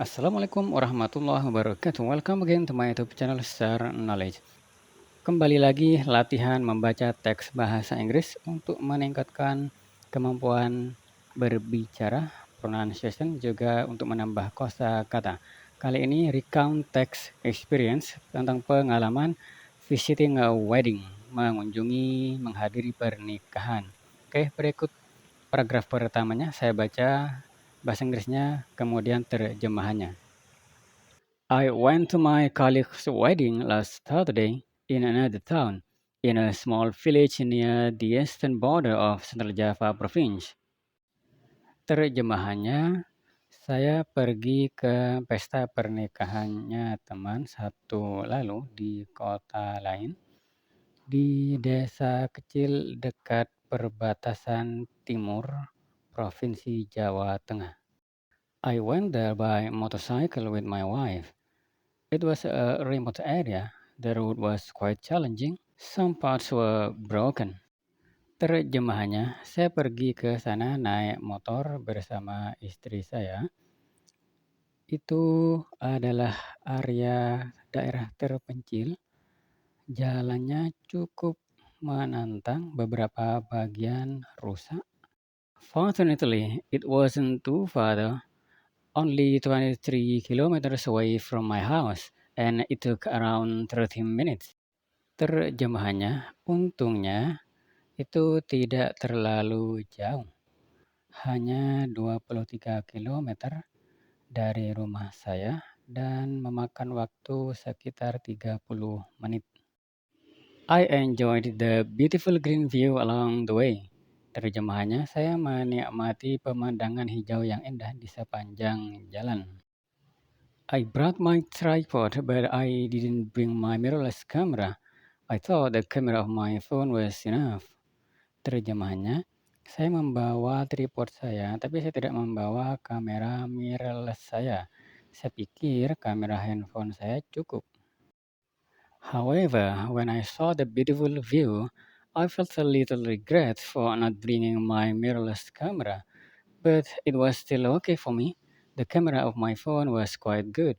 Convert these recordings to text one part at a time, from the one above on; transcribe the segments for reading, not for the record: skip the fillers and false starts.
Assalamualaikum warahmatullahi wabarakatuh. Welcome again to my YouTube channel Share Knowledge. Kembali lagi latihan membaca teks bahasa Inggris untuk meningkatkan kemampuan berbicara, pronunciation, juga untuk menambah kosakata. Kali ini recount text experience tentang pengalaman visiting a wedding, menghadiri pernikahan. Oke, berikut paragraf pertamanya saya baca bahasa Inggrisnya, kemudian terjemahannya. I went to my colleague's wedding last Saturday in another town, in a small village near the eastern border of Central Java Province. Terjemahannya, saya pergi ke pesta pernikahannya teman satu lalu di kota lain, di desa kecil dekat perbatasan timur Provinsi Jawa Tengah. I went there by motorcycle with my wife. It was a remote area. The road was quite challenging. Some parts were broken. Terjemahannya, saya pergi ke sana naik motor bersama istri saya. Itu adalah area daerah terpencil. Jalannya cukup menantang, beberapa bagian rusak. Fortunately, it wasn't too far though. Only 23 kilometers away from my house, and it took around 30 minutes. Terjemahannya, untungnya itu tidak terlalu jauh, hanya 23 kilometer dari rumah saya dan memakan waktu sekitar 30 menit. I enjoyed the beautiful green view along the way. Terjemahannya, saya menikmati pemandangan hijau yang indah di sepanjang jalan. I brought my tripod, but I didn't bring my mirrorless camera. I thought the camera of my phone was enough. Terjemahannya, saya membawa tripod saya, tapi saya tidak membawa kamera mirrorless saya. Saya pikir kamera handphone saya cukup. However, when I saw the beautiful view, I felt a little regret for not bringing my mirrorless camera, but it was still okay for me. The camera of my phone was quite good.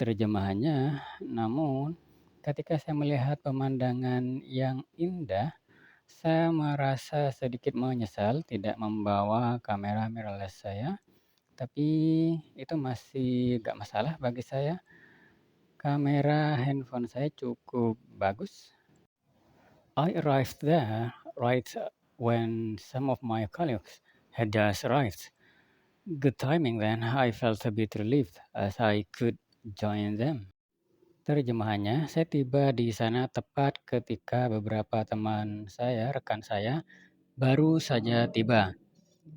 Terjemahannya, namun ketika saya melihat pemandangan yang indah, saya merasa sedikit menyesal tidak membawa kamera mirrorless saya, tapi itu masih gak masalah bagi saya. Kamera handphone saya cukup bagus. I arrived there right when some of my colleagues had just arrived. Good timing then, I felt a bit relieved as I could join them. Terjemahannya, saya tiba di sana tepat ketika beberapa teman saya, rekan saya, baru saja tiba.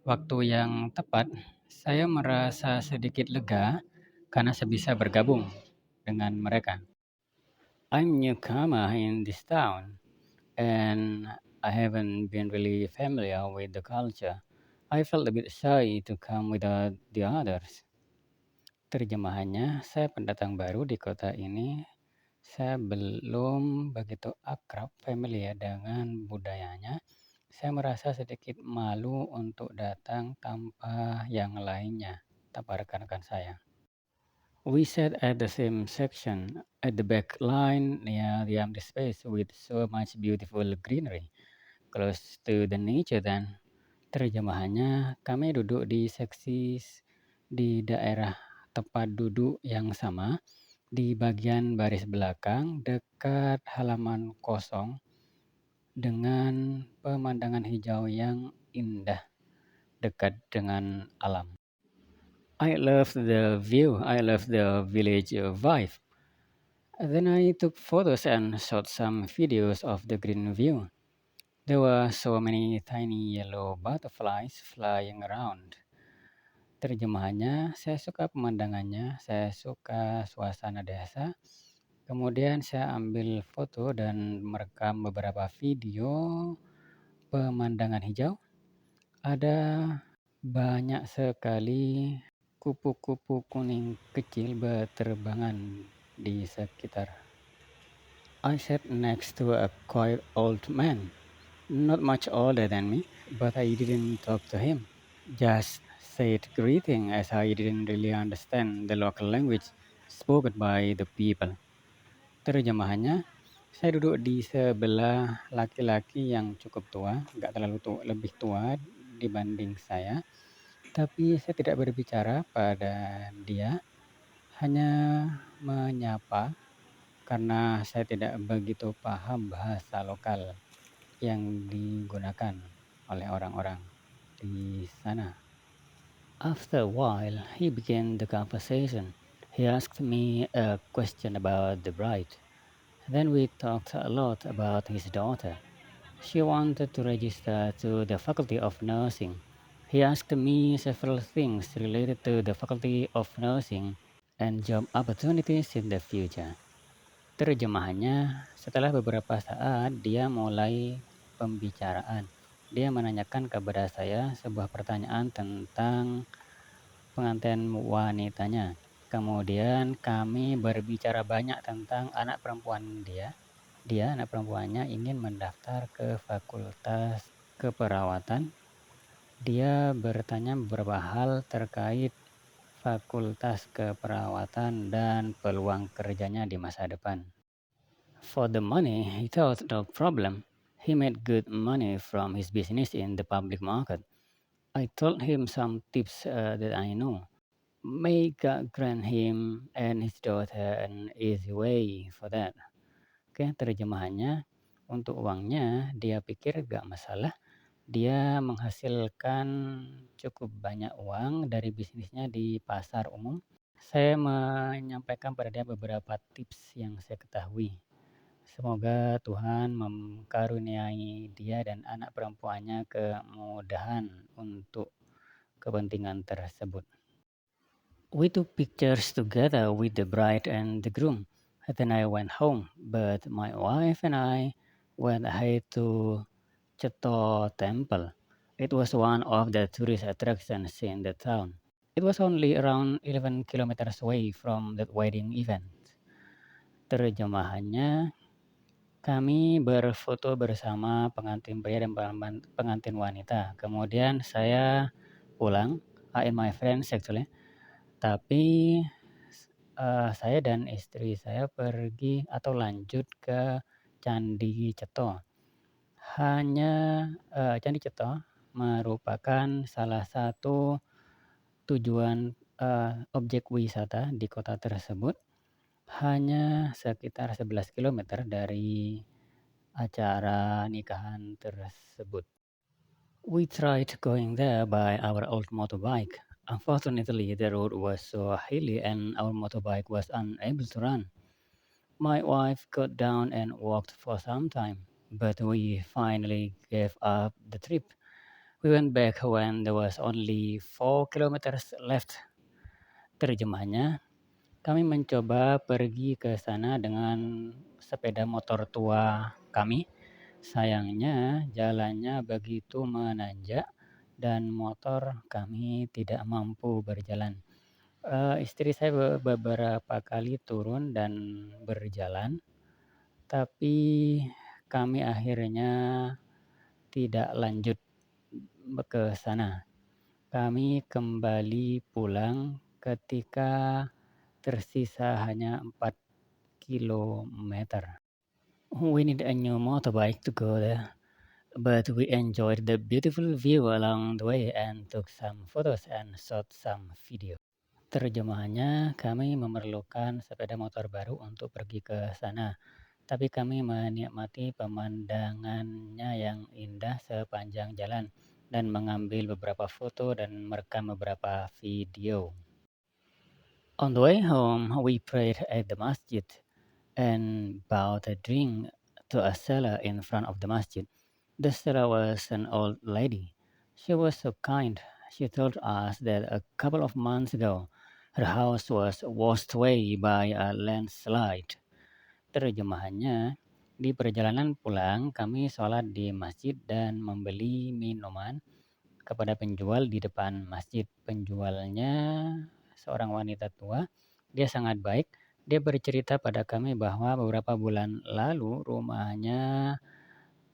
Waktu yang tepat, saya merasa sedikit lega karena saya bisa bergabung dengan mereka. I'm newcomer in this town, and I haven't been really familiar with the culture. I felt a bit shy to come without the others. Terjemahannya, saya pendatang baru di kota ini. Saya belum begitu akrab, familiar dengan budayanya. Saya merasa sedikit malu untuk datang tanpa yang lainnya, tanpa rekan-rekan saya. We sat at the same section, at the back line near the empty space with so much beautiful greenery. Close to the nature then. Terjemahannya, kami duduk di di daerah tempat duduk yang sama, di bagian baris belakang dekat halaman kosong dengan pemandangan hijau yang indah dekat dengan alam. I love the view, I love the village vibe. Then I took photos and shot some videos of the green view. There were so many tiny yellow butterflies flying around. Terjemahannya, saya suka pemandangannya, saya suka suasana desa. Kemudian saya ambil foto dan merekam beberapa video pemandangan hijau. Ada banyak sekali kupu-kupu kuning kecil berterbangan di sekitar. I sat next to a quite old man, not much older than me, but I didn't talk to him, just said greeting as I didn't really understand the local language spoken by the people. Terjemahannya, saya duduk di sebelah laki-laki yang cukup tua, nggak terlalu tua, lebih tua dibanding saya, tapi saya tidak berbicara pada dia, hanya menyapa karena saya tidak begitu paham bahasa lokal yang digunakan oleh orang-orang di sana. After a while, he began the conversation. He asked me a question about the bride. Then we talked a lot about his daughter. She wanted to register to the Faculty of Nursing. He asked me several things related to the Faculty of Nursing and job opportunities in the future. Terjemahannya, setelah beberapa saat dia mulai pembicaraan. Dia menanyakan kepada saya sebuah pertanyaan tentang pengantin wanitanya. Kemudian kami berbicara banyak tentang anak perempuan dia. Dia, anak perempuannya, ingin mendaftar ke fakultas keperawatan. Dia bertanya beberapa hal terkait fakultas keperawatan dan peluang kerjanya di masa depan. For the money, he thought no problem. He made good money from his business in the public market. I told him some tips that I know. May God grant him and his daughter an easy way for that. Oke, terjemahannya, untuk uangnya dia pikir gak masalah. Dia menghasilkan cukup banyak uang dari bisnisnya di pasar umum. Saya menyampaikan pada dia beberapa tips yang saya ketahui. Semoga Tuhan memkaruniai dia dan anak perempuannya kemudahan untuk kepentingan tersebut. We took pictures together with the bride and the groom. Then I went home, but my wife and I went ahead to Cheto Temple. It was one of the tourist attractions in the town. It was only around 11 kilometers away from that wedding event. Terjemahannya, kami berfoto bersama pengantin pria dan pengantin wanita. Kemudian saya pulang, I and my friends actually. Tapi saya dan istri saya pergi atau lanjut ke Candi Ceto. Candi Ceto merupakan salah satu tujuan objek wisata di kota tersebut. Hanya sekitar 11 kilometer dari acara nikahan tersebut. We tried going there by our old motorbike. Unfortunately, the road was so hilly and our motorbike was unable to run. My wife got down and walked for some time, but we finally gave up the trip. We went back when there was only 4 kilometers left. Terjemahnya, kami mencoba pergi ke sana dengan sepeda motor tua kami. Sayangnya jalannya begitu menanjak dan motor kami tidak mampu berjalan. Istri saya beberapa kali turun dan berjalan, tapi kami akhirnya tidak lanjut ke sana. Kami kembali pulang ketika tersisa hanya 4 kilometer. We need a new motorbike to go there, but we enjoyed the beautiful view along the way and took some photos and shot some video. Terjemahannya, kami memerlukan sepeda motor baru untuk pergi ke sana, tapi kami menikmati pemandangannya yang indah sepanjang jalan dan mengambil beberapa foto dan merekam beberapa video. On the way home, we prayed at the masjid and bought a drink to a seller in front of the masjid. The seller was an old lady. She was so kind. She told us that a couple of months ago, her house was washed away by a landslide. Terjemahannya, di perjalanan pulang kami sholat di masjid dan membeli minuman kepada penjual di depan masjid. Penjualnya seorang wanita tua. Dia sangat baik. Dia bercerita pada kami bahwa beberapa bulan lalu rumahnya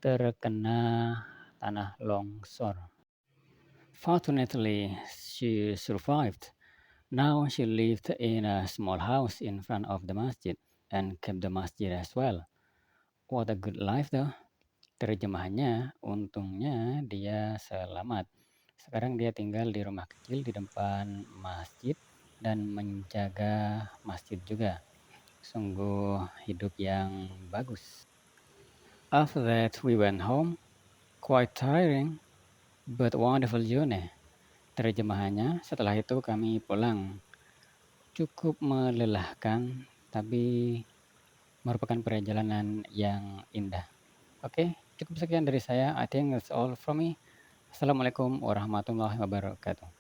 terkena tanah longsor. Fortunately, she survived. Now she lived in a small house in front of the masjid and kept the masjid as well. What a good life though. Terjemahannya, untungnya dia selamat. Sekarang dia tinggal di rumah kecil di depan masjid dan menjaga masjid juga. Sungguh hidup yang bagus. After that, we went home. Quite tiring, but wonderful journey. Terjemahannya, setelah itu kami pulang. Cukup melelahkan, tapi merupakan perjalanan yang indah. Oke, cukup sekian dari saya. I think that's all from me. Assalamualaikum warahmatullahi wabarakatuh.